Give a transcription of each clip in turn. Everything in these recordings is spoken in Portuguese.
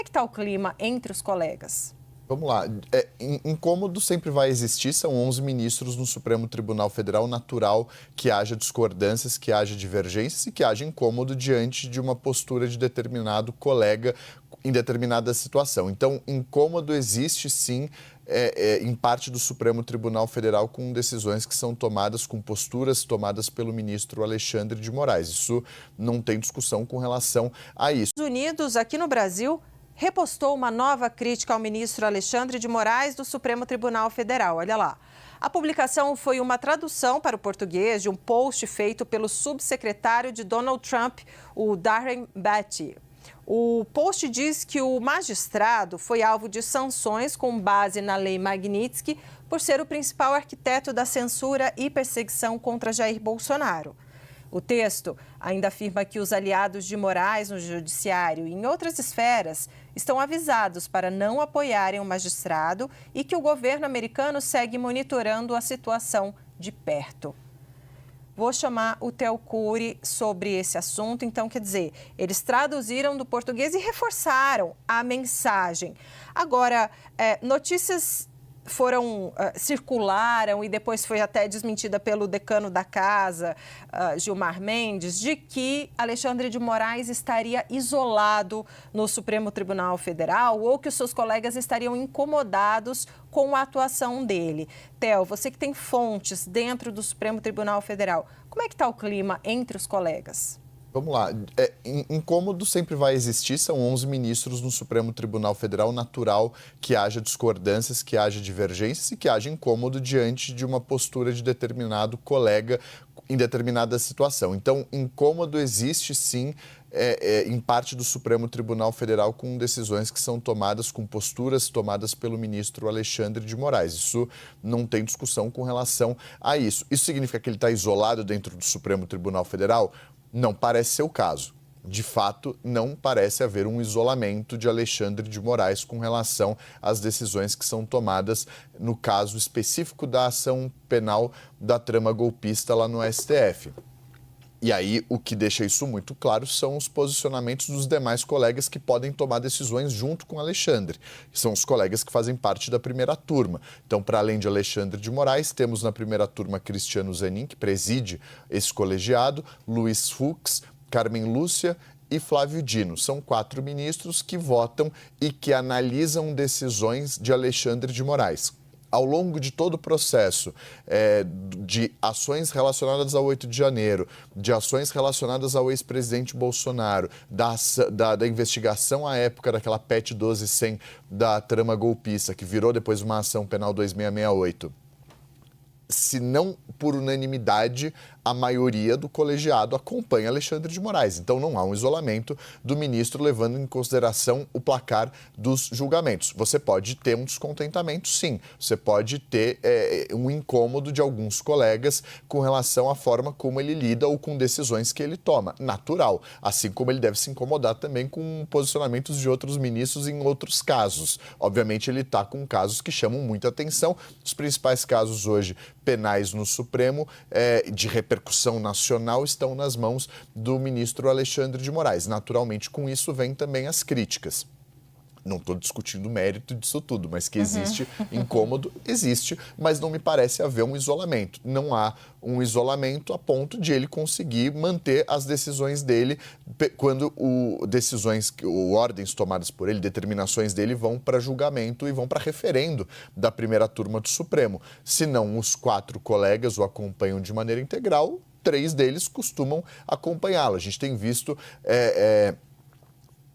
que está o clima entre os colegas? Vamos lá. Incômodo sempre vai existir, são 11 ministros no Supremo Tribunal Federal, natural que haja discordâncias, que haja divergências e que haja incômodo diante de uma postura de determinado colega em determinada situação. Então, incômodo existe sim, em parte do Supremo Tribunal Federal com decisões que são tomadas, com posturas tomadas pelo ministro Alexandre de Moraes. Isso não tem discussão com relação a isso. Estados Unidos, aqui no Brasil, repostou uma nova crítica ao ministro Alexandre de Moraes do Supremo Tribunal Federal. Olha lá. A publicação foi uma tradução para o português de um post feito pelo subsecretário de Donald Trump, o Darren Batty. O post diz que o magistrado foi alvo de sanções com base na lei Magnitsky por ser o principal arquiteto da censura e perseguição contra Jair Bolsonaro. O texto ainda afirma que os aliados de Moraes no judiciário e em outras esferas estão avisados para não apoiarem o magistrado e que o governo americano segue monitorando a situação de perto. Vou chamar o Theo Cury sobre esse assunto. Então, quer dizer, eles traduziram do português e reforçaram a mensagem. Agora, notícias circularam e depois foi até desmentida pelo decano da casa, Gilmar Mendes, de que Alexandre de Moraes estaria isolado no Supremo Tribunal Federal ou que os seus colegas estariam incomodados com a atuação dele. Theo, você que tem fontes dentro do Supremo Tribunal Federal, como é que está o clima entre os colegas? Vamos lá. Incômodo sempre vai existir, são 11 ministros no Supremo Tribunal Federal, natural que haja discordâncias, que haja divergências e que haja incômodo diante de uma postura de determinado colega em determinada situação. Então, incômodo existe sim, em parte do Supremo Tribunal Federal com decisões que são tomadas, com posturas tomadas pelo ministro Alexandre de Moraes. Isso não tem discussão com relação a isso. Isso significa que ele está isolado dentro do Supremo Tribunal Federal? Não parece ser o caso. De fato, não parece haver um isolamento de Alexandre de Moraes com relação às decisões que são tomadas no caso específico da ação penal da trama golpista lá no STF. E aí, o que deixa isso muito claro são os posicionamentos dos demais colegas que podem tomar decisões junto com Alexandre. São os colegas que fazem parte da primeira turma. Então, para além de Alexandre de Moraes, temos na primeira turma Cristiano Zanin, que preside esse colegiado, Luiz Fux, Carmen Lúcia e Flávio Dino. São 4 ministros que votam e que analisam decisões de Alexandre de Moraes. Ao longo de todo o processo de ações relacionadas ao 8 de janeiro, de ações relacionadas ao ex-presidente Bolsonaro, da investigação à época daquela PEC 12.100 da trama golpista, que virou depois uma ação penal 2668, se não por unanimidade, a maioria do colegiado acompanha Alexandre de Moraes. Então, não há um isolamento do ministro levando em consideração o placar dos julgamentos. Você pode ter um descontentamento, sim. Você pode ter um incômodo de alguns colegas com relação à forma como ele lida ou com decisões que ele toma. Natural. Assim como ele deve se incomodar também com posicionamentos de outros ministros em outros casos. Obviamente, ele está com casos que chamam muita atenção. Os principais casos hoje penais no Supremo, de repercussão nacional, estão nas mãos do ministro Alexandre de Moraes. Naturalmente, com isso vem também as críticas. Não estou discutindo o mérito disso tudo, mas que existe incômodo, existe, mas não me parece haver um isolamento. Não há um isolamento a ponto de ele conseguir manter as decisões dele quando ordens tomadas por ele, determinações dele vão para julgamento e vão para referendo da primeira turma do Supremo. Se não os 4 colegas o acompanham de maneira integral, 3 deles costumam acompanhá-lo. A gente tem visto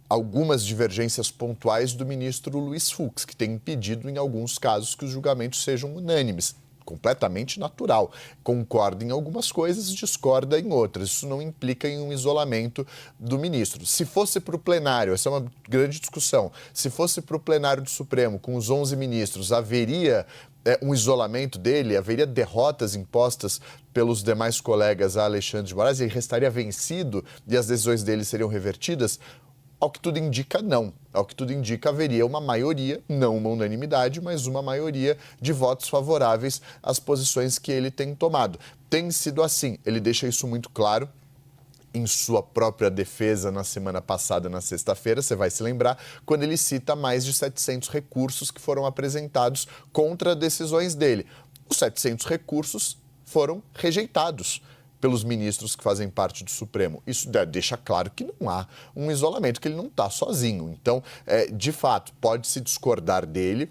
algumas divergências pontuais do ministro Luiz Fux, que tem impedido, em alguns casos, que os julgamentos sejam unânimes. Completamente natural. Concorda em algumas coisas, discorda em outras. Isso não implica em um isolamento do ministro. Se fosse para o plenário, essa é uma grande discussão, se fosse para o plenário do Supremo, com os 11 ministros, haveria um isolamento dele, haveria derrotas impostas pelos demais colegas a Alexandre de Moraes, ele restaria vencido e as decisões dele seriam revertidas? Ao que tudo indica, não. Ao que tudo indica, haveria uma maioria, não uma unanimidade, mas uma maioria de votos favoráveis às posições que ele tem tomado. Tem sido assim, ele deixa isso muito claro em sua própria defesa na semana passada, na sexta-feira, você vai se lembrar, quando ele cita mais de 700 recursos que foram apresentados contra decisões dele. Os 700 recursos foram rejeitados pelos ministros que fazem parte do Supremo. Isso deixa claro que não há um isolamento, que ele não está sozinho. Então, de fato, pode-se discordar dele,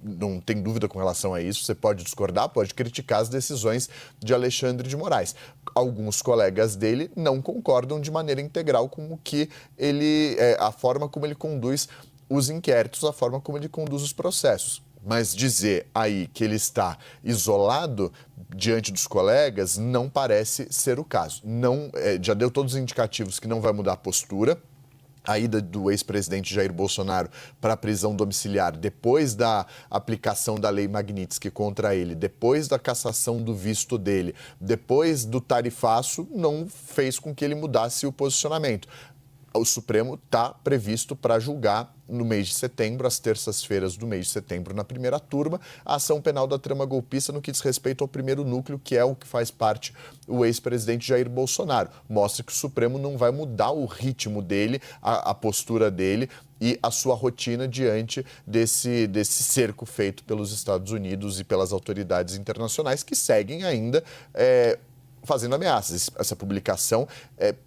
não tem dúvida com relação a isso, você pode discordar, pode criticar as decisões de Alexandre de Moraes. Alguns colegas dele não concordam de maneira integral com o que ele, a forma como ele conduz os inquéritos, a forma como ele conduz os processos. Mas dizer aí que ele está isolado diante dos colegas não parece ser o caso. Não, já deu todos os indicativos que não vai mudar a postura. A ida do ex-presidente Jair Bolsonaro para a prisão domiciliar depois da aplicação da lei Magnitsky contra ele, depois da cassação do visto dele, depois do tarifaço, não fez com que ele mudasse o posicionamento. O Supremo está previsto para julgar no mês de setembro, às terças-feiras do mês de setembro, na primeira turma, a ação penal da trama golpista no que diz respeito ao primeiro núcleo, que é o que faz parte o ex-presidente Jair Bolsonaro. Mostra que o Supremo não vai mudar o ritmo dele, a postura dele e a sua rotina diante desse cerco feito pelos Estados Unidos e pelas autoridades internacionais que seguem ainda fazendo ameaças. Essa publicação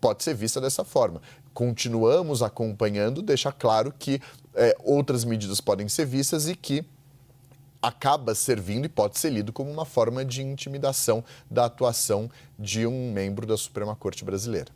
pode ser vista dessa forma. Continuamos acompanhando, deixa claro que outras medidas podem ser vistas e que acaba servindo e pode ser lido como uma forma de intimidação da atuação de um membro da Suprema Corte Brasileira.